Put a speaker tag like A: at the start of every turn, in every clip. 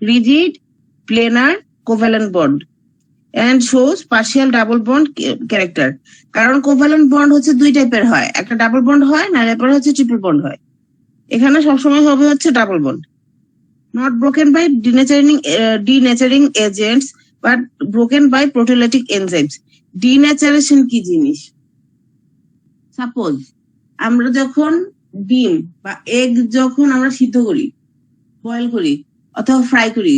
A: rigid, planar, covalent bond and shows partial double bond character. কারণ covalent bond হচ্ছে দুই টাইপের হয়, একটা ডাবল বন্ড হয় না, এরপর হচ্ছে ট্রিপল বন্ড হয়। এখানে সবসময় হবে হচ্ছে double bond. Not broken by denaturing agents but broken by proteolytic enzymes. Denaturation কি জিনিস? সাপোজ আমরা যখন ডিম বা এগ যখন আমরা সিদ্ধ করি, বয়েল করি অথবা ফ্রাই করি,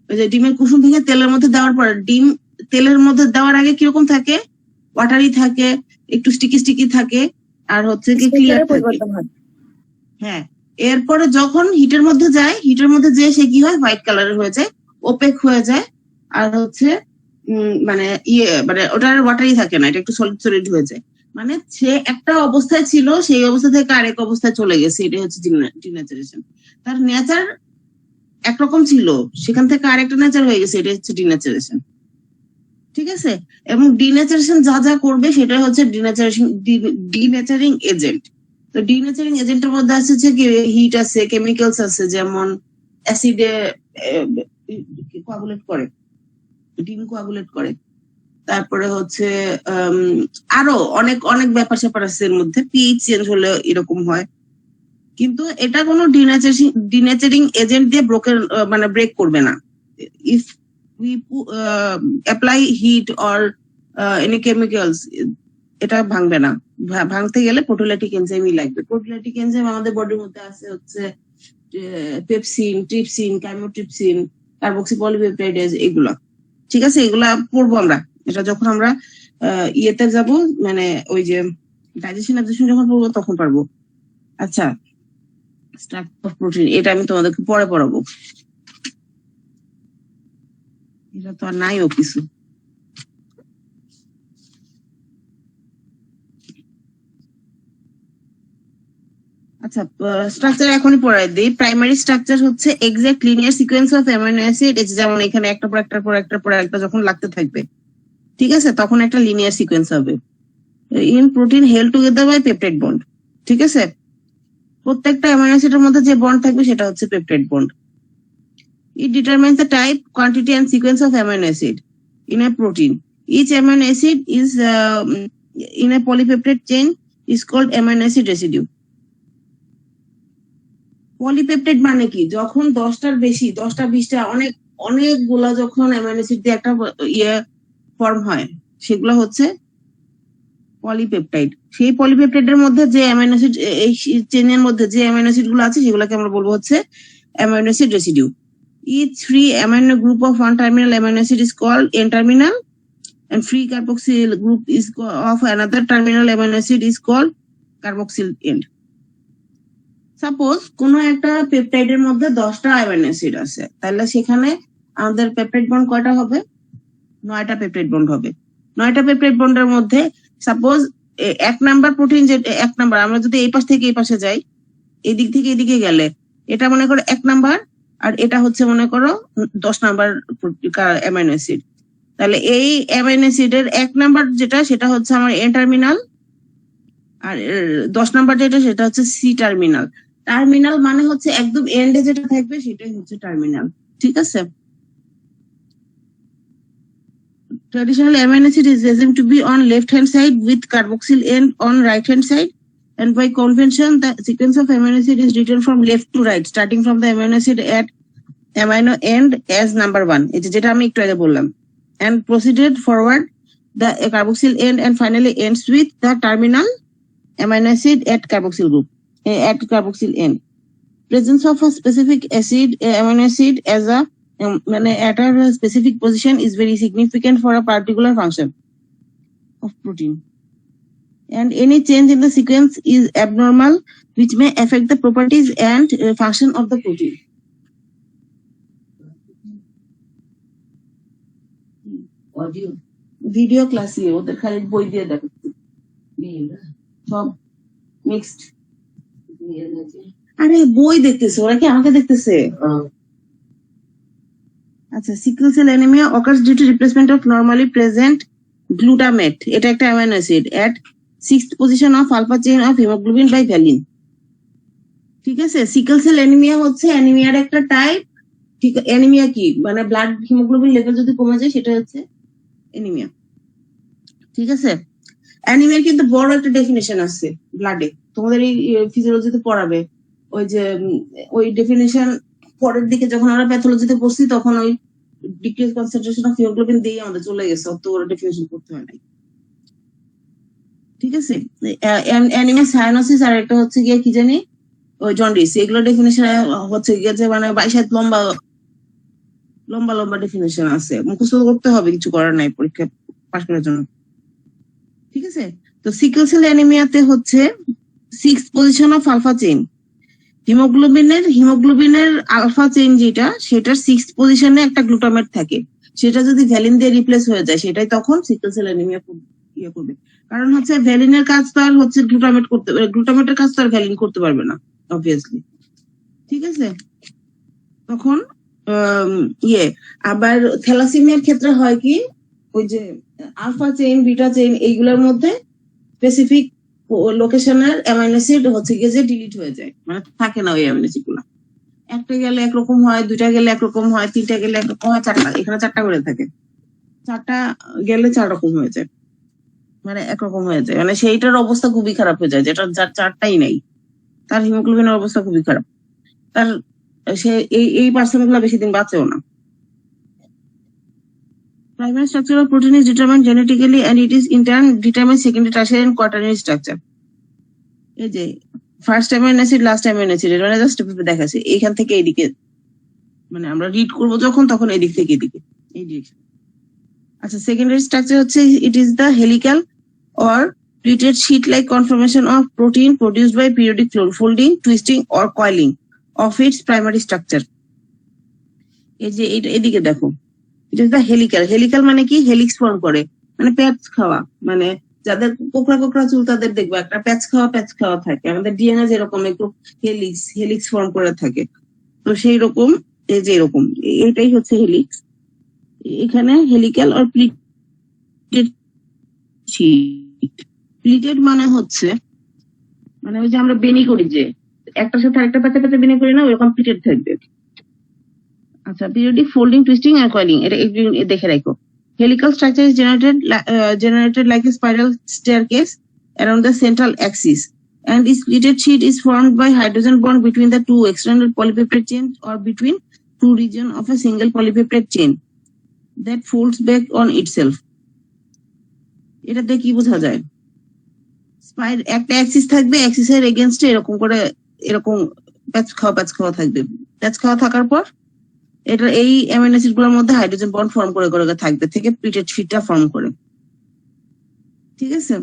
A: ওই যে ডিমের কুসুম থেকে তেলের মধ্যে দেওয়ার পর ডিম তেলের মধ্যে দেওয়ার আগে কিরকম থাকে? ওয়াটারি থাকে, একটু স্টিকি স্টিকি থাকে, আর হচ্ছে কি ক্লিয়ার থাকে। হ্যাঁ, এরপরে যখন হিটের মধ্যে যায়, হিটের মধ্যে যেয়ে সে কি হয়? হোয়াইট কালারের হয়ে যায়, ওপেক হয়ে যায়, আর হচ্ছে মানে ওটার ওয়াটারই থাকে না, এটা একটু সলিড সলিড হয়ে যায়। মানে সে একটা অবস্থায় ছিল, সেই অবস্থা থেকে আরেক অবস্থায় চলে গেছে, এটাই হচ্ছে ডিন্যাচারেশন। তার নেচার একরকম ছিল, সেখান থেকে আরেকটা নেচার হয়ে গেছে, এটা হচ্ছে ডিন্যাচারেশন। ঠিক আছে? এবং ডিন্যাচারেশন যা যা করবে সেটা হচ্ছে ডিন্যাচারিং এজেন্ট। তো ডিন্যাচারিং এজেন্টের মধ্যে আছে যে হিট আছে, কেমিক্যালস আছে, যেমন অ্যাসিডে কোয়াগুলেট করে, ডিম কোয়াগুলেট করে, তারপরে হচ্ছে আরো অনেক অনেক ব্যাপার স্যাপার আছে এর মধ্যে। পিএইচ চেঞ্জ হলে এরকম হয়, কিন্তু এটা কোনো ডিন্যাচারিং এজেন্ট দিয়ে ব্রেক করবে না। If we apply heat or any chemicals, এটা ভাঙবে না। ভাঙতে গেলে প্রোটোলাইটিক এনজাইমই লাগবে। প্রোটোলাইটিক এনজাইম আমাদের বডির মধ্যে আছে হচ্ছে পেপসিন, ট্রিপসিন, কাইমোট্রিপসিন, কার্বক্সি পলিপেপটাইডেজ, এগুলা। ঠিক আছে, এগুলা পড়বো আমরা, এটা যখন আমরা ইয়েতে যাব, মানে ওই যে ডাইজেশন যখন পড়বো তখন পারবো। আচ্ছা, স্ট্রাকচার অফ প্রোটিন, এটা আমি তোমাদেরকে পরে পড়াবো, এটা তো আর নাইও কিছু। আচ্ছা, স্ট্রাকচার এখনই পড়াই দিই। প্রাইমারি স্ট্রাকচার হচ্ছে exact linear sequence of amino acid, যেমন এখানে একটা পর একটার পর একটার পর একটা যখন লাগতে থাকবে, ঠিক আছে, তখন একটা লিনিয়ার সিকোয়েন্স হবে। In protein held together by peptide bond. ঠিক আছে, প্রত্যেকটা অ্যামাইনো অ্যাসিডের মধ্যে যে বন্ড থাকবে সেটা হচ্ছে peptide bond. It determines the type, quantity and sequence of amino acid in a protein. Each amino acid is in a polypeptide chain is called amino acid residue. Polypeptide মানে কি? যখন 10টার বেশি, 10টা 20টা অনেকগুলা যখন অ্যামাইনো অ্যাসিড দিয়ে একটা form হয়, সেগুলো হচ্ছে পলিপেপটাইড। সেই পলিপেপটাইডের মধ্যে যে অ্যামাইনো অ্যাসিড, এই চেইনের মধ্যে যে অ্যামাইনো অ্যাসিড গুলো আছে সেগুলোকে আমরা বলবো হচ্ছে amino acid residue. Each free amino group of one terminal amino acid is called N-terminal, and free carboxyl group of another terminal amino acid is called carboxyl end. Suppose কোন একটা পেপটাইডের মধ্যে 10টা অ্যামাইনো অ্যাসিড আছে, তাহলে সেখানে আমাদের peptide bond কয়টা হবে? 9টা পেপটাইড বন্ড হবে। 9টা পেপটাইড বন্ডের মধ্যে সাপোজ 1 নাম্বার প্রোটিন, যে 1 নাম্বার, আমরা যদি এই পাশ থেকে এই পাশে যাই, এই দিক থেকে এদিকে গেলে, এটা মনে করো 1 নাম্বার, আর এটা হচ্ছে মনে করো 10 নাম্বার অ্যামাইনো অ্যাসিড। তাহলে এই অ্যামাইনো অ্যাসিডের 1 নাম্বার যেটা, সেটা হচ্ছে আমার এন টার্মিনাল, আর 10 নাম্বার যেটা, সেটা হচ্ছে সি টার্মিনাল। টার্মিনাল মানে হচ্ছে একদম এন্ডে যেটা থাকবে সেটাই হচ্ছে টার্মিনাল। ঠিক আছে, traditional amino acid is assumed to be on left hand side with carboxyl end on right hand side, and by convention the sequence of amino acid is written from left to right, starting from the amino acid at amino end as number 1, যেটা আমি একটু আগে বললাম, and proceeded forward the carboxyl end and finally ends with the terminal amino acid at carboxyl group at carboxyl end. Presence of a specific amino acid as a at a specific position is very significant for a particular function of protein, and any change in the sequence is abnormal, which may affect the properties and function of the protein. Audio video class এ ওদের খালি বই দিয়ে দেখাচ্ছে, সব mixed. আরে বই দেখতেছে ওরা, কি আমাকে দেখতেছে? আচ্ছা, sickle cell anaemia occurs due to replacement of normally present glutamate, এটা একটা amino acid, at 6th position of alpha chain of hemoglobin by valine. ঠিক আছে, সিকল সেল অ্যানিমিয়া হচ্ছে অ্যানিমিয়ার একটা টাইপ, ঠিক অ্যানিমিয়া কি মানে ব্লাড হিমোগ্লোবিন লেভেল যদি কমে যায় সেটা হচ্ছে অ্যানিমিয়া। ঠিক আছে, অ্যানিমিয়ার কিন্তু বড় একটা ডেফিনেশন আছে ব্লাডে, তোমাদের এই ফিজিওলজিতে পড়াবে। ওই যে ওই ডেফিনেশন পরের দিকে যখন আমরা প্যাথোলজিতে পড়ছি তখন ওই ডিক্রিজ কনসেন্ট্রেশন অফ হিমোগ্লোবিন দিয়ে আমাদের চলে গেছে, অত বড় ডেফিনেশন করতে হয় নাই। ঠিক আছে, অ্যানিমিয়া সায়ানোসিস আর একটা হচ্ছে গিয়ে কি জানি ওই জন্ডিস, এগুলো ডেফিনেশন হচ্ছে গিয়ে যে মানে 22 লম্বা লম্বা লম্বা ডেফিনেশন আছে, মুখস্থ করতে হবে, কিছু করার নাই পরীক্ষা পাস করার জন্য। ঠিক আছে, তো সিকেল সেল অ্যানিমিয়াতে হচ্ছে 6th position of alpha chain, হিমোগ্লোবিনের আলফা চেইন যেটা সেটার 6th পজিশনে একটা গ্লুটামেট থাকে, সেটা যদি ভ্যালিন দিয়ে রিপ্লেস হয়ে যায় সেটাই তখন সিকেল সেল অ্যানিমিয়া ইয়ে করবে। কারণ হচ্ছে ভ্যালিনের কাজ তো আর হচ্ছে গ্লুটামেট করতে, গ্লুটামেটের কাজ তো আর ভ্যালিন করতে পারবে না অবভিয়াসলি। ঠিক আছে, তখন আবার থ্যালাসেমিয়ার ক্ষেত্রে হয় কি ওই যে আলফা চেইন বিটা চেইন এইগুলোর মধ্যে স্পেসিফিক লোকেশনের অ্যামাইনো অ্যাসিড হচ্ছে গিয়ে যে ডিলিট হয়ে যায়, মানে থাকে না ওই অ্যামাইনো অ্যাসিড গুলো। একটা গেলে একরকম হয়, দুইটা গেলে একরকম হয়, তিনটা গেলে একরকম হয়, চারটা, এখানে 4টা করে থাকে, 4টা গেলে 4 রকম হয়ে যায়, মানে একরকম হয়ে যায়, মানে সেইটার অবস্থা খুবই খারাপ হয়ে যায়, যেটা যার 4টাই নেই তার হিমোগ্লোবিনের অবস্থা খুবই খারাপ, তার সে এই পার্সন গুলো বেশি দিন বাঁচেও না। Primary structure of protein is determined genetically and it is in turn determines secondary, tertiary and quaternary structure. এই যে first amino acid last amino acid মানে জাস্ট দেখাচ্ছে এইখান থেকে এইদিকে, মানে আমরা রিড করব যখন তখন এদিক থেকে এদিকে এই ডিরেকশন। আচ্ছা, সেকেন্ডারি স্ট্রাকচার হচ্ছে it is the helical or pleated sheet-like conformation of protein produced by periodic folding, twisting or coiling of its primary structure. এই যে এদিকে দেখো, it is the helical. Helical মানে কি, হেলিক্স ফর্ম করে, মানে প্যাচ খাওয়া, মানে যাদের কোকড়া কোকড়া চুল তাদের দেখবো একটা প্যাচ খাওয়া থাকে, আমাদের ডিএনএ যেরকম একটু হেলিক্স ফর্ম করে থাকে, তো সেই রকম এই যে এরকম এটাই হচ্ছে হেলিক্স। এখানে হেলিক্যাল আর প্লিটেড শীট, প্লিটেড মানে হচ্ছে মানে ওই যে আমরা বেনি করি যে একটার সাথে আরেকটা প্যাচে প্যাচে বেনি করি না, ওরকম প্লিটেড থাকবে। আচ্ছা, পিরিয়ডিক ফোল্ডিং, টুইস্টিং আর কয়েলিং এটা দেখে রাখো। Helical structure is generated like a spiral staircase around the central axis, and its pleated sheet is formed by hydrogen bond between the two external polypeptide chains or between two regions of a single polypeptide chain that folds back on itself. এটাতে কি বোঝা যায়, একটা Axis থাকবে, অ্যাক্সিসের এগেইনস্টে এরকম করে এরকম প্যাচ খাওয়া থাকবে, প্যাচ খাওয়া থাকার পর এটা এই অ্যামাইনো অ্যাসিড গুলোর মধ্যে হাইড্রোজেন বন্ড ফর্ম করে থাকবে থেকে প্লিটেড শীটটা ফর্ম করে। ঠিক আছে,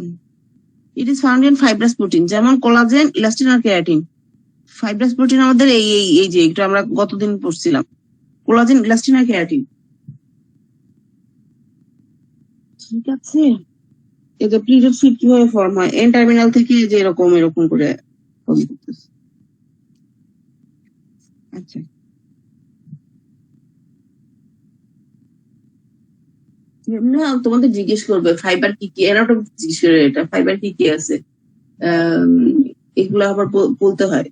A: it is found in fibrous protein যেমন কোলাজেন, ইলাস্টিন আর কেরাটিন। ফাইব্রাস প্রোটিন আমাদের এই যে এটা আমরা গতদিন পড়ছিলাম, কোলাজেন, ইলাস্টিন আর কেরাটিন। ঠিক আছে, এই যে প্লিটেড শীট কিভাবে ফর্ম হয়, এন টার্মিনাল থেকে যে এরকম করে ফর্ম করতেছে। আচ্ছা, না তোমাদের জিজ্ঞেস করবে ফাইবার কি কি, এনাটা জিজ্ঞেস করে এটা ফাইবার কি কি আছে, এগুলো আবার বলতে হয়।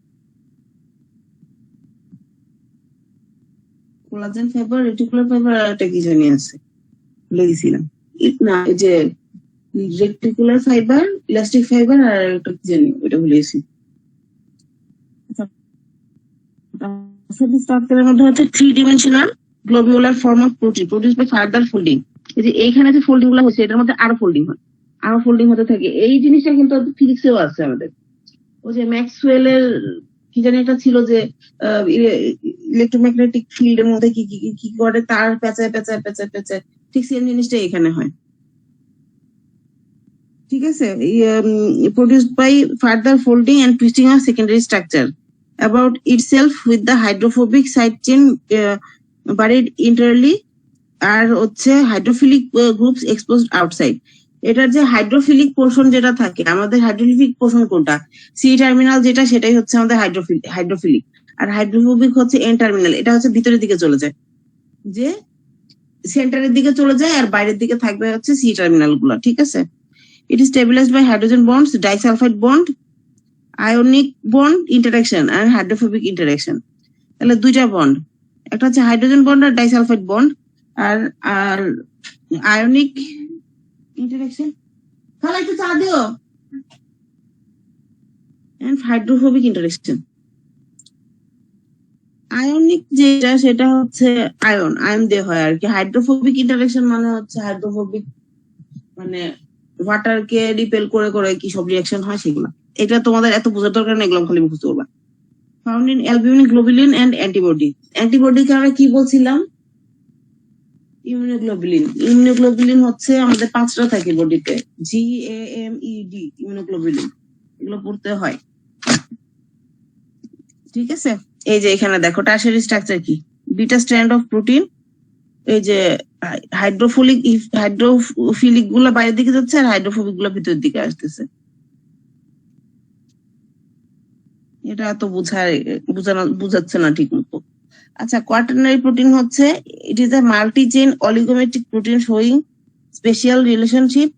A: কোলাজেন ফাইবার, রেটিকুলার ফাইবার আর একটা কি জানি আছে, ভুলে গেছিলাম। না, এই যে রেটিকুলার ফাইবার, ইলাস্টিক ফাইবার আর একটা কি জানি, ওইটা ভুলে গেছি। স্ট্রাকচারের মধ্যে হচ্ছে 3-dimensional globular form of protein produced by further folding. এই যে এইখানে যে ফোল্ডিং গুলো হচ্ছে এটার মধ্যে আরো ফোল্ডিং হতে থাকে। এই জিনিসটা কিন্তু ফিজিক্সেও আছে আমাদের, ওই যে ম্যাক্সওয়েলের কি জানি একটা ছিল যে ইলেকট্রোম্যাগনেটিক ফিল্ডের মধ্যে কি করে তার পেঁচায়, ঠিক সেম জিনিসটা এখানে হয়। ঠিক আছে, produced by further folding and twisting of secondary structure about itself with the hydrophobic side chain buried internally আর হচ্ছে হাইড্রোফিলিক গ্রুপস এক্সপোজড আউটসাইড। এটার যে হাইড্রোফিলিক পোর্শন যেটা থাকে, আমাদের হাইড্রোফিলিক পোর্শন কোনটা, সি টার্মিনাল যেটা, সেটাই হচ্ছে আমাদের হাইড্রোফিলিক, আর হাইড্রোফোবিক হচ্ছে এন টার্মিনাল, এটা হচ্ছে ভিতরের দিকে চলে যায়, যে সেন্টারের দিকে চলে যায়, আর বাইরের দিকে থাকবে হচ্ছে সি টার্মিনাল গুলো। ঠিক আছে, it is stabilized by hydrogen bonds, disulfide bond, ionic bond interaction আর হাইড্রোফোবিক ইন্টারাকশন। তাহলে দুইটা বন্ড, একটা হচ্ছে হাইড্রোজেন বন্ড আর ডাইসালফাইড বন্ড, আর আর আয়নিক ইন্টারঅ্যাকশন, তাহলে একটু চা দিও, এন্ড হাইড্রোফোবিক ইন্টারঅ্যাকশন। আয়নিক যেটা সেটা হচ্ছে আয়ন দিয়ে হয় আর কি। হাইড্রোফোবিক ইন্টারঅ্যাকশন মানে হচ্ছে হাইড্রোফোবিক মানে ওয়াটারকে রিপেল করে করে কি সব রিঅ্যাকশন হয় সেগুলো। এটা তোমাদের এত বোঝার দরকার নেই, এগুলো খালি মুখস্থ করবা। Found in albumin, globulin and antibody. অ্যান্টিবডিকে আমরা কি বলছিলাম? ইমিউনোগ্লোবুলিন। ইমিউনোগ্লোবুলিন হচ্ছে আমাদের 5টা থাকে বডিতে, GAMED, ইমিউনোগ্লোবুলিন। এগুলো পড়তে হয়, ঠিক আছে? এই যে এখানে দেখো টারশারি স্ট্রাকচার কি, বিটা স্ট্র্যান্ড অফ প্রোটিন। এই যে হাইড্রোফিলিক গুলো বাইরের দিকে যাচ্ছে আর হাইড্রোফোবিক গুলো ভিতরের দিকে আসতেছে। এটা এত বুঝাচ্ছে না ঠিক মতো। আচ্ছা, কোয়াটারনারি প্রোটিন হচ্ছে it is a multi chain oligometric protein showing special relationship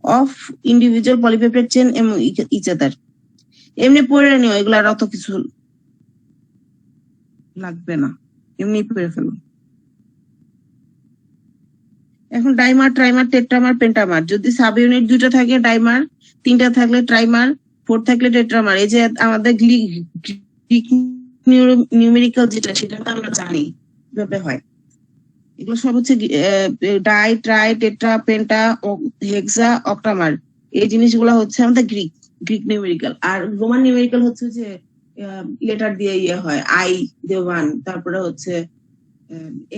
A: of individual polypeptide chain এবং ইচ আদার। এমনি পড়ে নিও, এগুলো আর অত কিছু লাগবে না, এমনি পড়ে ফেলো। এখন ডাইমার, ট্রাইমার, টেট্রামার, পেন্টামার। যদি সাব ইউনিট 2টা থাকে ডাইমার, 3টা থাকলে ট্রাইমার, 4 থাকলে টেট্রামার। এই যে আমাদের গ্রিক নিউমেরিক্যাল যেটা, সেটা তো আমরা জানি কিভাবে হয়। এগুলো সব হচ্ছে ডাই, ট্রাই, টেট্রা, পেন্টা, হেক্সা, অক্টামার। এই জিনিসগুলো হচ্ছে আমাদের গ্রিক নিউমেরিক্যাল। আর রোমান নিউমেরিক্যাল হচ্ছে যে লেটার দিয়ে হয়, আই দিয়ে 1, তারপরে হচ্ছে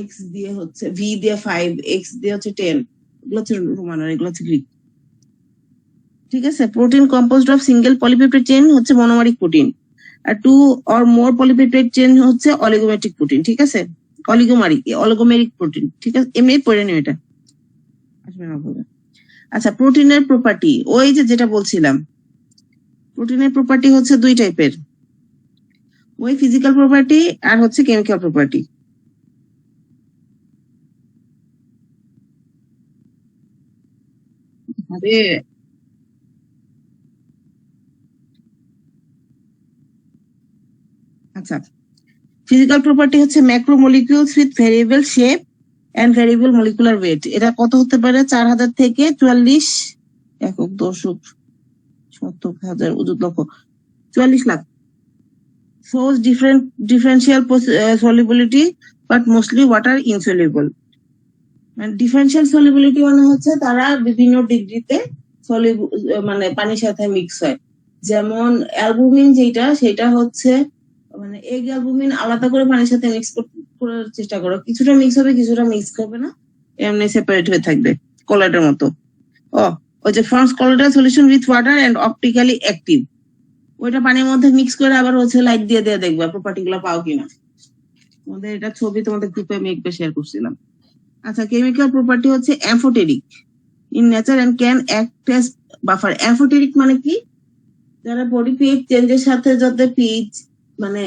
A: এক্স দিয়ে হচ্ছে, ভি দিয়ে 5, এক্স দিয়ে হচ্ছে 10। এগুলো হচ্ছে রোমান আর এগুলো হচ্ছে গ্রিক, ঠিক আছে? Protein composed of single polypeptide chain হচ্ছে মনোমারিক প্রোটিন, আর 2 or more পলিপেপটাইড চেইন হচ্ছে অলিগোমেট্রিক প্রোটিন, ঠিক আছে? অলিগোমেরিক প্রোটিন, ঠিক আছে? এমনি পড়ে নিও এটা, আসবে না বলে। আচ্ছা, প্রোটিনের প্রপার্টি, ওই যে যেটা বলছিলাম, প্রোটিনের প্রপার্টি হচ্ছে 2 টাইপের, ওই ফিজিক্যাল প্রপার্টি আর হচ্ছে কেমিক্যাল প্রপার্টি। আরে আচ্ছা, ফিজিক্যাল প্রপার্টি হচ্ছে macromolecules with variable shape and variable molecular weight. এটা কত হতে পারে? 4000 থেকে 44 একক, দশক, শতক, হাজার, অযুত, লক্ষ, 44 lakh. shows differential solubility but mostly water insoluble। মানে ডিফারেন্সিয়াল সলিবিলিটি মানে হচ্ছে তারা বিভিন্ন ডিগ্রিতে মানে পানির সাথে মিক্স হয়। যেমন অ্যালবুমিন যেটা, সেটা হচ্ছে মানে এগ অ্যালবুমিন আলাদা করে পানির সাথে মিক্স করার চেষ্টা করো, কিছুটা মিক্স হবে কিছুটা মিক্স হবে না, এমনি সেপারেট হয়ে থাকবে কলাইডের মতো। ওই যে forms colloidal solution with water and optically active, ওইটা পানির মধ্যে মিক্স করে আবার হচ্ছে লাইট দিয়ে দেখবা প্রপার্টি গুলো পাও কিনা। তোমাদের এটা ছবি তোমাদের গ্রুপে আমি একবার শেয়ার করছিলাম। আচ্ছা, কেমিক্যাল প্রপার্টি হচ্ছে amphoteric in nature and can act as buffer. Amphoteric মানে কি? যারা বডি পিএইচ চেঞ্জের সাথে যাতে পিএইচ মানে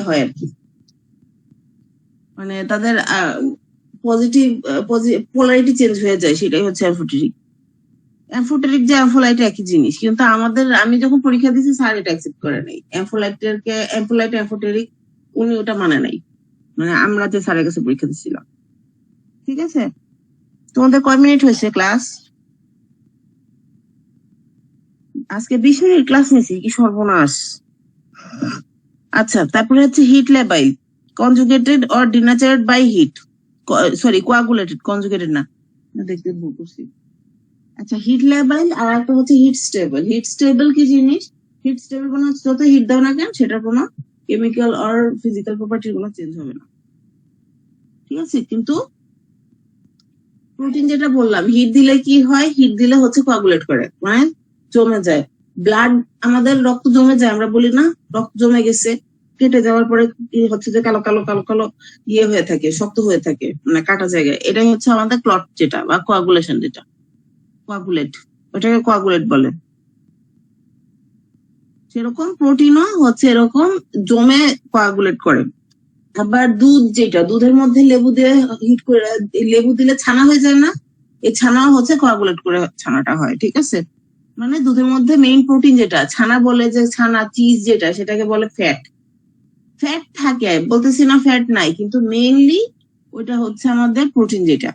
A: হয় আর কি, মানে তাদের পজিটিভ পোলারিটি চেঞ্জ হয়ে যায়, সেটাই হচ্ছে অ্যাম্ফোটেরিক। অ্যাম্ফোটেরিক যে অ্যাম্ফোলাইট একই জিনিস, কিন্তু আমি যখন পরীক্ষা দিয়েছি স্যার এটা অ্যাকসেপ্ট করে নাই। অ্যাম্ফোলাইট অ্যাম্ফোটেরিক উনি ওটা মানে নাই, মানে আমরা যে স্যারের কাছে পরীক্ষা দিচ্ছিলাম, ঠিক আছে? তোমাদের কয় মিনিট হয়েছে ক্লাস? আজকে 20 মিনিট ক্লাস নিয়েছি, কি সর্বনাশ। আচ্ছা, তারপরে হচ্ছে heat labile, conjugated or denatured by heat, sorry coagulated, conjugated না, দেখতে ভুল করছি। আচ্ছা, হিট লেবাইল আর একটা হচ্ছে হিট স্টেবল। হিট স্টেবল কি জিনিস? হিট স্টেবল মানে হচ্ছে যত হিট দাও না কেন সেটার কোনো কেমিক্যাল আর ফিজিক্যাল প্রপার্টির কোনো চেঞ্জ হবে না, ঠিক আছে? কিন্তু প্রোটিন যেটা বললাম, হিট দিলে কি হয়? হিট দিলে হচ্ছে কোয়াগুলেট করে, মানে জমে যায়। ব্লাড, আমাদের রক্ত জমে যায়, আমরা বলি না রক্ত জমে গেছে, কেটে যাওয়ার পরে হচ্ছে যে কালো কালো কালো কালো হয়ে থাকে, শক্ত হয়ে থাকে, মানে কাটা জায়গায়। এটাই হচ্ছে আমাদের ক্লট যেটা, বা কোয়াগুলেশন যেটা, কোয়াগুলেট, ওটাকে কোয়াগুলেট বলে। সেরকম প্রোটিনও হচ্ছে এরকম জমে কোয়াগুলেট করে। আবার দুধ যেটা, দুধের মধ্যে লেবু দিয়ে হিট করে, লেবু দিলে ছানা হয়ে যায় না, এই ছানাও হচ্ছে কোয়াগুলেট করে ছানাটা হয়, ঠিক আছে? মানে দুধের মধ্যে মেইন প্রোটিন যেটা, ছানা বলে যে ছানা, চিজ যেটা, সেটাকে বলে ফ্যাট। ফ্যাট থাকে, বলতেছি না ফ্যাট নাই, কিন্তু মেইনলি ওইটা হচ্ছে আমাদের প্রোটিন, যেটা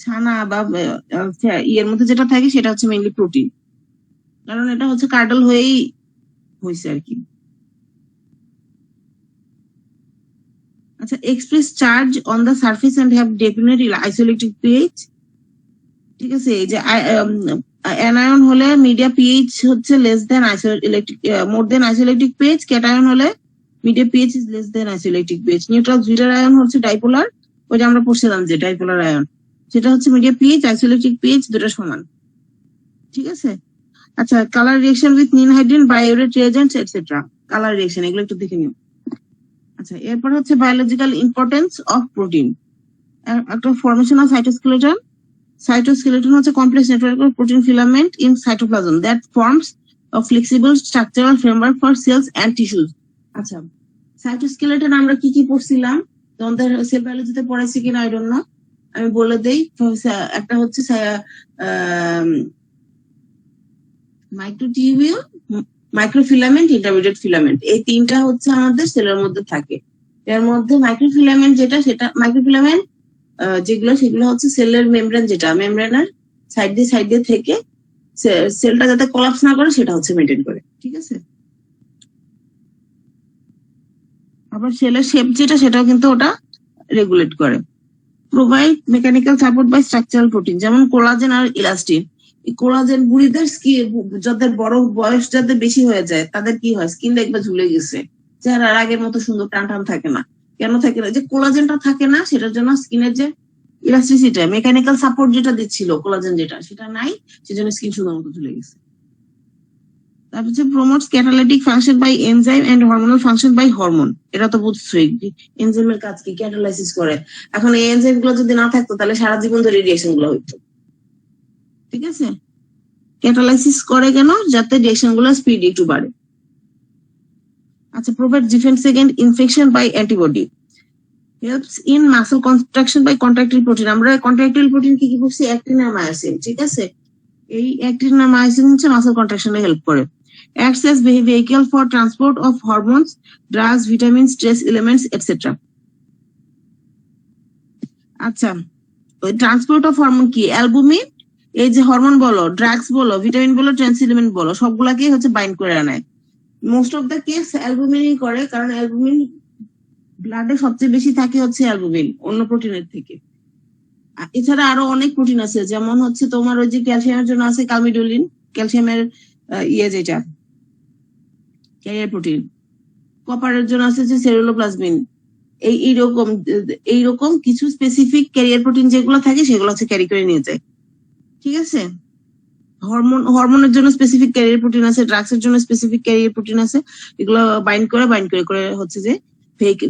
A: ছানা বা ইয়ের মধ্যে যেটা থাকে সেটা হচ্ছে মেইনলি প্রোটিন, কারণ এটা হচ্ছে কার্ডল হয়েই হয়েছে আর কি। আচ্ছা, express charge on the surface and have definite isoelectric pH. ঠিক আছে, এই যে অ্যানায়ন হলে মিডিয়া পিএইচ হচ্ছে less than electric more than isoelectric pH, cation হলে media pH is less than isoelectric pH. Neutral zwitterion হচ্ছে dipolar, ওইটা আমরা পড়ছিলাম যে ডাইপোলার আয়ন, সেটা হচ্ছে মিডিয়া পিএইচ আইসোলেটিক পিএইচ দুটো সমান। ঠিক আছে। আচ্ছা, colour reaction with ninhydrin, biuret reagents etcetera, colour reaction এগুলো একটু দেখে নিও। আচ্ছা, এরপর হচ্ছে বায়োলজিক্যাল ইম্পর্টেন্স অফ প্রোটিন। একটা ফরমেশন অফ সাইটোস্কেলেটন। Cytoskeleton হচ্ছে complex network of protein filament in cytoplasm that forms a flexible structural framework for cells and tissues. আচ্ছা, সাইটোস্কেলেটন আমরা কি কি পড়ছিলাম, তোমাদের সেল বায়োলজিতে পড়াইছি কিনা আই ডোন্ট নো, আমি বলে দেই। একটা হচ্ছে মাইক্রোটিউবিউল, মাইক্রোফিলামেন্ট, ইন্টারমিডিয়েট ফিলামেন্ট, এই তিনটা হচ্ছে আমাদের সেলের মধ্যে থাকে। এর মধ্যে মাইক্রোফিলামেন্ট যেটা, সেটা মাইক্রোফিলামেন্ট যেগুলো সেগুলো হচ্ছে সেলের মেমব্রেন, যেটা মেমব্রেনের সাইড দিয়ে থেকে সেলটা যাতে কোলাপস না করে সেটা হচ্ছে মেনটেন করে। ঠিক আছে। আবার সেলের শেপ যেটা, সেটাও কিন্তু ওটা রেগুলেট করে। Provide mechanical support by structural protein, যেমন কোলাজেন আর ইলাস্টিন। এই কোলাজেন বুড়িদের যাদের বড় বয়স যাদের বেশি হয়ে যায় তাদের কি হয়, স্কিন একবার ঝুলে গেছে, চেহারা আগের মতো সুন্দর টান টান থাকে না। কেন থাকে না? যে কোলাজেনটা থাকে না, সেটার জন্য স্কিনের যে ইলাস্টিসিটি, মেকানিক্যাল সাপোর্ট যেটা দিচ্ছিল কোলাজেন যেটা, সেটা নাই, সেজন্য স্কিন সুন্দর মতো ঝুলে গেছে। তারপর হচ্ছে promotes catalytic function by enzyme and hormonal function by hormone. এটা তো বুঝছোই, এনজাইমের কাজ কি, ক্যাটালাইসিস করে। এখন এই এনজাইম গুলো যদি না থাকতো তাহলে সারা জীবন ধরে রিঅ্যাকশন গুলো হইতো। ঠিক আছে, ক্যাটালাইসিস করে কেন? যাতে রিঅ্যাকশন গুলো স্পিড একটু বাড়ে। আচ্ছা, provide defence against infection by antibody, helps in muscle construction by contractile protein. আমরা কন্ট্রাক্টাইল প্রোটিন কি কি বলছি? অ্যাক্টিন আর মায়োসিন। ঠিক আছে, এই অ্যাক্টিন আর মায়োসিন হচ্ছে মাসল কন্ট্রাকশনে হেল্প করে। acts as vehicle for transport of hormones, drugs, vitamins, trace elements, etc. আচ্ছা, ওই ট্রান্সপোর্ট অফ হরমোন কি? অ্যালবুমিন, এই যে হরমোন বলো, ড্রাগস বলো, ভিটামিন বলো, ট্রেস এলিমেন্ট বলো, সবগুলাকে হচ্ছে বাইন্ড করে আনায়। মোস্ট অফ দ্য কেস অ্যালবুমিনই করে, কারণ অ্যালবুমিন ব্লাডে সবচেয়ে বেশি থাকে হচ্ছে অ্যালবুমিন অন্য প্রোটিনের থেকে। এছাড়া আরো অনেক প্রোটিন আছে, যেমন হচ্ছে তোমার ওই যে ক্যালসিয়ামের জন্য আছে কালমিডোলিন, ক্যালসিয়ামের যেটা ক্যারিয়ার প্রোটিন। কপারের জন্য আছে যে সেলুলোপ্লাজমিন। এইরকম কিছু স্পেসিফিক ক্যারিয়ার প্রোটিন যেগুলো থাকে সেগুলো হচ্ছে ক্যারি করে নিয়ে যায়। ঠিক আছে, হরমোনের জন্য স্পেসিফিক ক্যারিয়ার প্রোটিন আছে, ড্রাগস এর জন্য স্পেসিফিক ক্যারিয়ার প্রোটিন আছে, এগুলো বাইন্ড করে হচ্ছে যে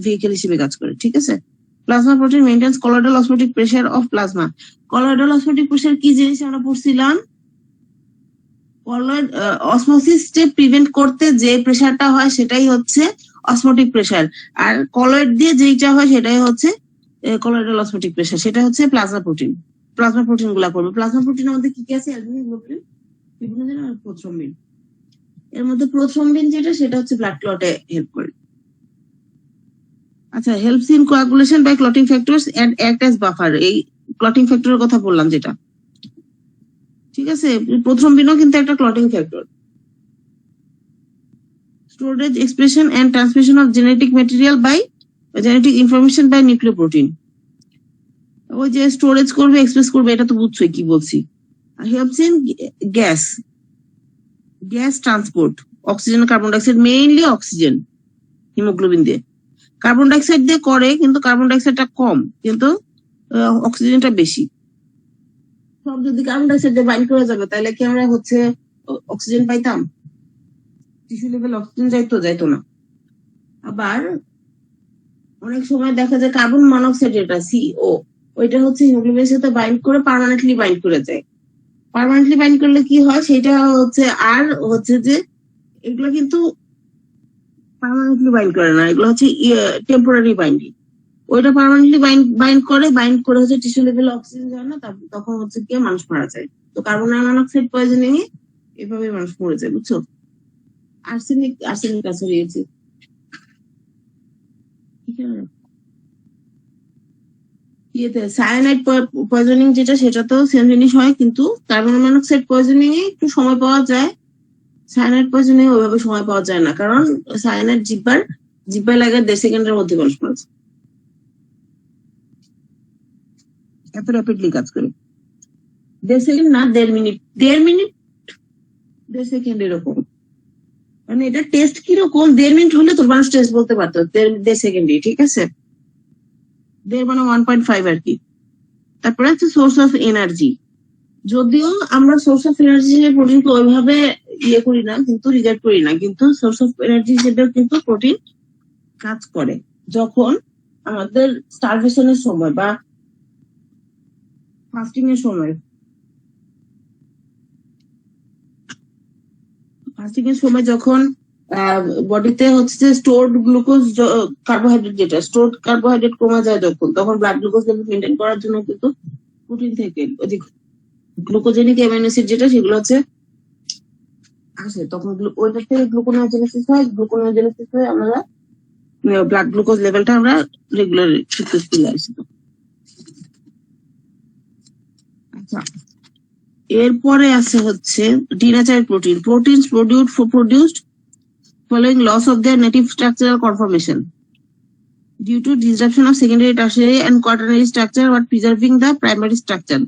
A: ভেহিকেল হিসেবে কাজ করে। ঠিক আছে। Plasma protein maintenance colloidal osmotic pressure of plasma. Colloidal osmotic pressure কি জিনিস আমরা পড়ছিলাম? অসমোসিসকে প্রিভেন্ট করতে যে প্রেসারটা হয় সেটাই হচ্ছে অসমোটিক প্রেসার, আর কলয়েড দিয়ে যেইটা হয় সেটাই হচ্ছে কলয়েডাল অসমোটিক প্রেসার, সেটা হচ্ছে প্লাজমা প্রোটিন। প্লাজমা প্রোটিন গুলা করবে। প্লাজমা প্রোটিনের মধ্যে কি কি আছে? অ্যালবুমিন, গ্লোবিন, বিভিন্ন ধরনের প্রোথ্রম্বিন। এর মধ্যে প্রোথ্রম্বিন যেটা, সেটা হচ্ছে ব্লাড ক্লটে হেল্প করে। আচ্ছা, helps in coagulation by clotting factors and act as buffer, এই ক্লটিং ফ্যাক্টরের কথা বললাম যেটা। ঠিক আছে, প্রোথ্রম্বিনও কিন্তু একটা clotting factor. Storage, expression and transmission of genetic material by genetic information by nucleoprotein. ওই যে স্টোরেজ করবে, এক্সপ্রেস করবে, এটা তো বুঝছোই কি বলছি। Helps in gas transport, oxygen, carbon dioxide, mainly oxygen haemoglobin দিয়ে। কার্বন ডাইঅক্সাইড দিয়ে করে, কিন্তু কার্বন ডাইঅক্সাইডটা কম, কিন্তু অক্সিজেনটা বেশি। সব যদি কার্বন ডাইঅক্সাইড দিয়ে বাইন্ড করে যাবে তাহলে কি আমরা হচ্ছে অক্সিজেন পাইতাম? টিস্যু লেভেল অক্সিজেন যাইতো না। আবার অনেক সময় দেখা যায় কার্বন মনোক্সাইড যেটা সিও, ওইটা হচ্ছে হিমোগ্লোবিনের সাথে বাইন্ড করে পার্মানেন্টলি বাইন্ড করে যায়। পার্মানেন্টলি বাইন্ড করলে কি হয় সেটা হচ্ছে, আর হচ্ছে যে এগুলো কিন্তু পার্মানেন্টলি বাইন্ড করে না, এগুলো হচ্ছে টেম্পোরারি বাইন্ডিং। ওইটা পার্মানেন্টলি বাইন্ড করে হচ্ছে টিস্যু লেভেল অক্সিজেন যায় না, তখন হচ্ছে কি মানুষ মারা যায়। তো কার্বন মনোক্সাইড পয়জনিং এ এভাবে মানুষ মরে যায়, বুঝছো। আর্সেনিক আছে রয়েছে। ইয়েতে সায়ানাইড পয়জনিং যেটা, সেটা তো সেম জিনিস হয়, কিন্তু কার্বন মনোক্সাইড পয়জনিং এ একটু সময় পাওয়া যায়, সায়ানাইড পয়জনিং ওইভাবে সময় পাওয়া যায় না, কারণ সায়ানাইড জিব্বায় লাগে 1.5 সেকেন্ডের মধ্যে মানুষ মারা যায়। এত র্যাপিডলি কাজ করে। 1.5 সেকেন্ড না, 1.5 মিনিট, 1.5 সেকেন্ড এরকম। মানে এটা টেস্ট কিরকম, 1.5 মিনিট হলে তোর মানুষ টেস্ট বলতে পারতো, 1.5 সেকেন্ডে, ঠিক আছে? 1.5 মানে 1.5 আর কি। তারপরে হচ্ছে সোর্স অফ এনার্জি। যদিও আমরা সোর্স অফ এনার্জি হিসেবে প্রোটিনকে ওইভাবে ইয়ে করি না, কিন্তু রিগার্ড করি না, কিন্তু সোর্স অফ এনার্জি হিসেবেও কিন্তু প্রোটিন কাজ করে। যখন আমাদের স্টারভেশনের সময় বা ফাস্টিং এর সময়, যখন বডিতে হচ্ছে যে স্টোরড গ্লুকোজ কার্বোহাইড্রেট, যেটা স্টোরড কার্বোহাইড্রেট কমে যায় যখন, তখন ব্লাড গ্লুকোজ লেভেল মেনটেন করার জন্য কিন্তু প্রোটিন থেকে গ্লুকোজেনিক অ্যামাইনো অ্যাসিড যেটা, সেগুলো হচ্ছে আসে, তখন ওইটার থেকে গ্লুকোনিওজেনেসিস হয়, আমরা ব্লাড গ্লুকোজ লেভেলটা আমরা রেগুলার চলে আসি। আচ্ছা, এরপরে আছে হচ্ছে denatured protein. Proteins produced following loss of their native structural conformation due to disruption of secondary, tertiary and quaternary structure but preserving the primary structure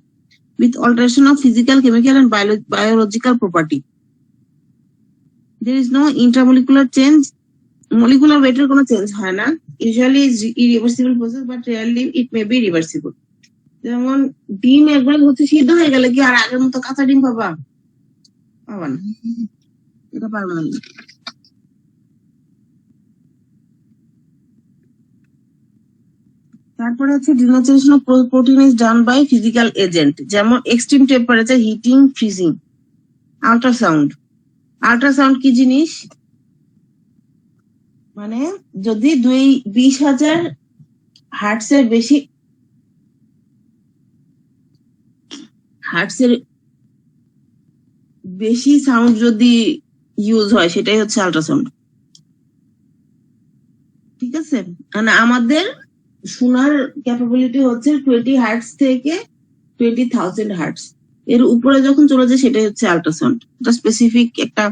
A: with alteration of physical, chemical and biological property. There is no intramolecular change. Molecular weight এর কোনো change হয় না। Usually is irreversible process but rarely it may be reversible. যেমন ডিম একবার হচ্ছে সিদ্ধ হয়ে গেলে কি আর আগের মতো কাঁচা ডিম পাবা? পাবা না, এটা পারবে না। তারপরে হচ্ছে denaturation of protein is done by physical agent, যেমন extreme temperature, heating, freezing. Ultrasound কি জিনিস? মানে যদি 20,000 হার্টসের বেশি সাউন্ড যদি ইউজ হয়, সেটাই হচ্ছে আল্ট্রাসাউন্ড, ঠিক আছে? মানে আমাদের শোনার ক্যাপাবিলিটি হচ্ছে 20 হার্টস থেকে 20,000 হার্টস, এর উপরে যখন চলে যায় সেটাই হচ্ছে আল্ট্রাসাউন্ড। এটা স্পেসিফিক একটা,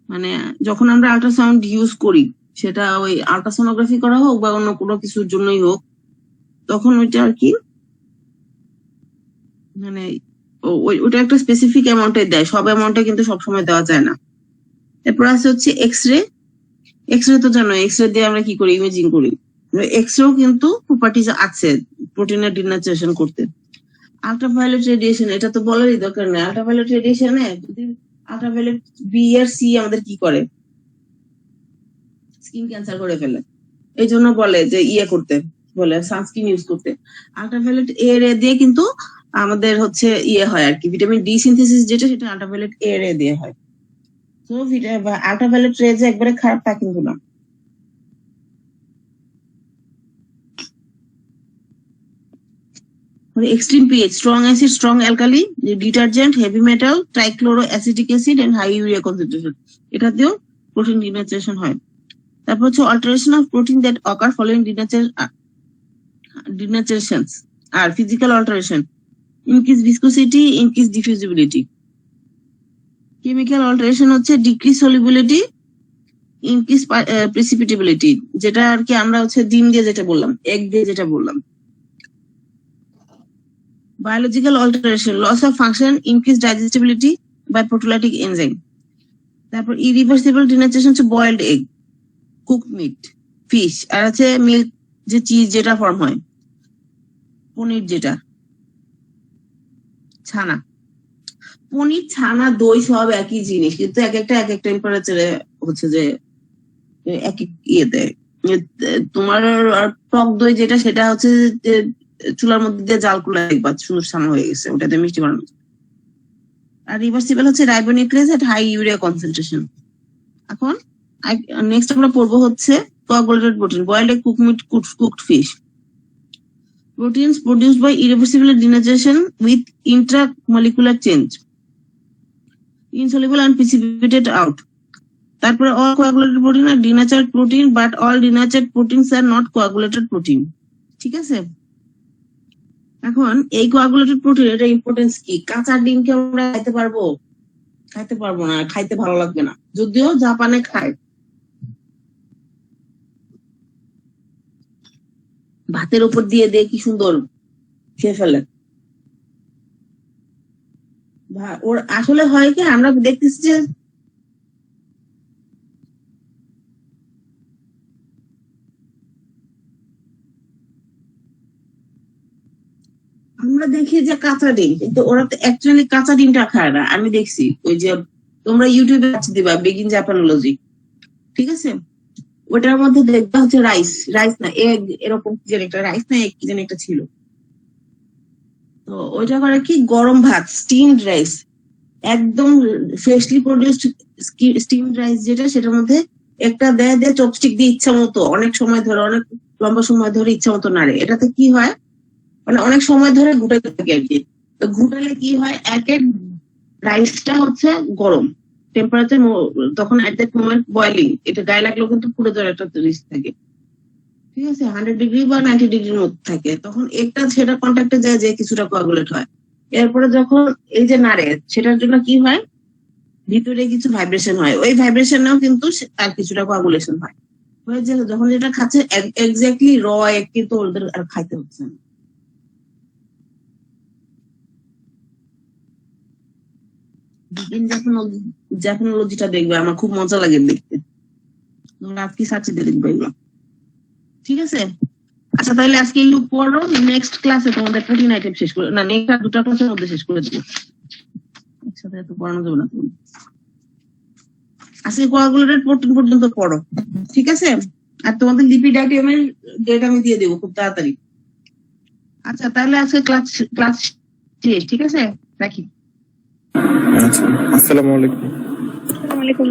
A: মানে যখন আমরা আল্ট্রাসাউন্ড ইউজ করি, সেটা ওই আল্ট্রাসোনোগ্রাফি করা হোক বা অন্য কোনো কিছুর জন্যই হোক, তখন ওইটা আর কি, মানে ওইটা একটা স্পেসিফিক অ্যামাউন্টে দেয়, সব অ্যামাউন্টে কিন্তু সবসময় দেওয়া যায় না। এরপর আছে হচ্ছে এক্সরে। এক্সরে তো জানো, এক্সরে দিয়ে আমরা কি করি? ইমেজিং করি। এক্সরেও কিন্তু প্রপার্টিজ আছে প্রোটিনের ডিন্যাচারেশন করতে। আল্ট্রাভায়োলেট রেডিয়েশন, এটা তো বলারই দরকার নেই। আল্ট্রাভায়োলেট রেডিয়েশনে যদি আল্ট্রাভায়োলেট বি আর সি আমাদের কি করে? স্কিন ক্যান্সার করে ফেলে। এই জন্য বলে যে ইয়ে করতে, বলে সানস্ক্রিন ইউজ করতে। আল্ট্রাভায়োলেট এ রে দিয়ে কিন্তু আমাদের হচ্ছে ইয়ে হয় আর কি, ভিটামিন ডি সিনথেসিস যেটা, সেটা আল্ট্রাভায়োলেট এ রে দিয়ে হয়। তো আল্ট্রাভায়োলেট রে যে একবারে খারাপ তা কিন্তু না। Extreme pH, strong acid, strong alkali, detergent, heavy metal, trichloro acetic acid and high urea concentration, এটাতেও প্রোটিন ডিন্যাচারেশন হয়। তারপর হচ্ছে alteration of protein that occur following denaturations আর physical alteration, increase viscosity, increase diffusibility. Chemical alteration হচ্ছে decrease solubility, increase precipitability, যেটা আর কি আমরা হচ্ছে ডিম দিয়ে যেটা বললাম, এগ দিয়ে যেটা বললাম। Biological alteration, loss of function, increased digestibility by proteolytic enzyme. তারপর irreversible denaturation হচ্ছে boiled egg, cooked meat, fish, আর আছে মিল্ক, যে চিজ যেটা ফর্ম হয়, পনির যেটা, ছানা। পনির, ছানা, দই সব একই জিনিস, কিন্তু এক একটা টেম্পারেচারে হচ্ছে যে এক এক ইয়েতে। তোমার টক দই যেটা, সেটা হচ্ছে চুলার মধ্যে দিয়ে জাল করলে দেখবা সুন্দর ছানা হয়ে গেছে, ওটাতে মিষ্টি বানানো। আর রিভার্সিবল হচ্ছে ribonuclease at high urea concentration. এখন নেক্সট আমরা পড়বো হচ্ছে coagulated protein, boiled egg, cooked meat, cooked fish. Proteins produced by irreversible denaturation with intramolecular change, insoluble and precipitated out. তারপরে all coagulated protein are denatured protein, but all denatured proteins are not coagulated protein. ঠিক আছে, এখন এই কোয়াগুলেটেড protein এটা importance কি? কাঁচা ডিমকে আমরা খাইতে পারবো? খাইতে পারবো না, খাইতে ভালো লাগবে না, যদিও জাপানে খায়। ভাতের উপর দিয়ে দিয়ে কি সুন্দর খেয়ে ফেলে। ওর আসলে হয় কি, আমরা দেখতেছি যে আমরা দেখি যে কাঁচা ডিম, কিন্তু ওরা তো অ্যাকচুয়ালি কাঁচা ডিমটা খায় না। আমি দেখছি ওই যে তোমরা ইউটিউবে দিবা বিগিন জাপানোলজি, ঠিক আছে, ওটার মধ্যে দেখবা হচ্ছে রাইস, রাইস না এগ, এরকম কি যেন একটা রাইস না এগ কি যেন একটা ছিল। তো ওইটা করে কি, গরম ভাত, স্টিমড রাইস, একদম ফ্রেশলি প্রডিউসড স্টিমড রাইস যেটা, সেটার মধ্যে একটা দেয় দিয়ে চপস্টিক দিয়ে ইচ্ছা মতো অনেক সময় ধরে, অনেক লম্বা সময় ধরে ইচ্ছা মতো নাড়ে। এটাতে কি হয়, মানে অনেক সময় ধরে ঘুটাইতে থাকে আর কি। তো ঘুটালে কি হয়, এক এক রাইসটা হচ্ছে গরম টেম্পারেচার, তখন এট দ্যাট মোমেন্ট বয়লিং, এটা গায়ে লাগলেও কিন্তু পুরো যাওয়ার একটা রিস্ক থাকে। ঠিক আছে, 100 ডিগ্রি বা 90 ডিগ্রির মধ্যে থাকে, তখন একটা সেটা কন্ট্যাক্টে যায় যে কিছুটা কোয়াগুলেট হয়। এরপরে যখন এই যে নাড়ে, সেটার জন্য কি হয়, ভিতরে কিছু ভাইব্রেশন হয়, ওই ভাইব্রেশনেও কিন্তু আর কিছুটা কোয়াগুলেশন হয়। হয়ে যে যখন যেটা খাচ্ছে এক্স্যাক্টলি র এগ, কিন্তু ওদের আর খাইতে হচ্ছে না। জাপানোলজিটা দেখবে, আমার খুব মজা লাগে দেখতে, তোমরা আজকে সার্চ দিয়ে দেখবে এগুলো। ঠিক আছে, আচ্ছা তাহলে আজকে এগুলো পড়ো, নেক্সট ক্লাসে তোমাদের প্রোটিন আইটেম শেষ করে, না নেক্সট আর দুটো ক্লাসের মধ্যে শেষ করে দেবো, একসাথে এত পড়ানো যাবে না। তুমি আজকে কোয়াগুলেটেড প্রোটিন পর্যন্ত পড়ো, ঠিক আছে, আর তোমাদের লিপিড আইটেমের ডেট আমি দিয়ে দেবো খুব তাড়াতাড়ি। আচ্ছা তাহলে আজকে ক্লাস ক্লাস শেষ, ঠিক আছে, রাখি।
B: আচ্ছা, আসসালামু আলাইকুম।
C: আসসালামু আলাইকুম।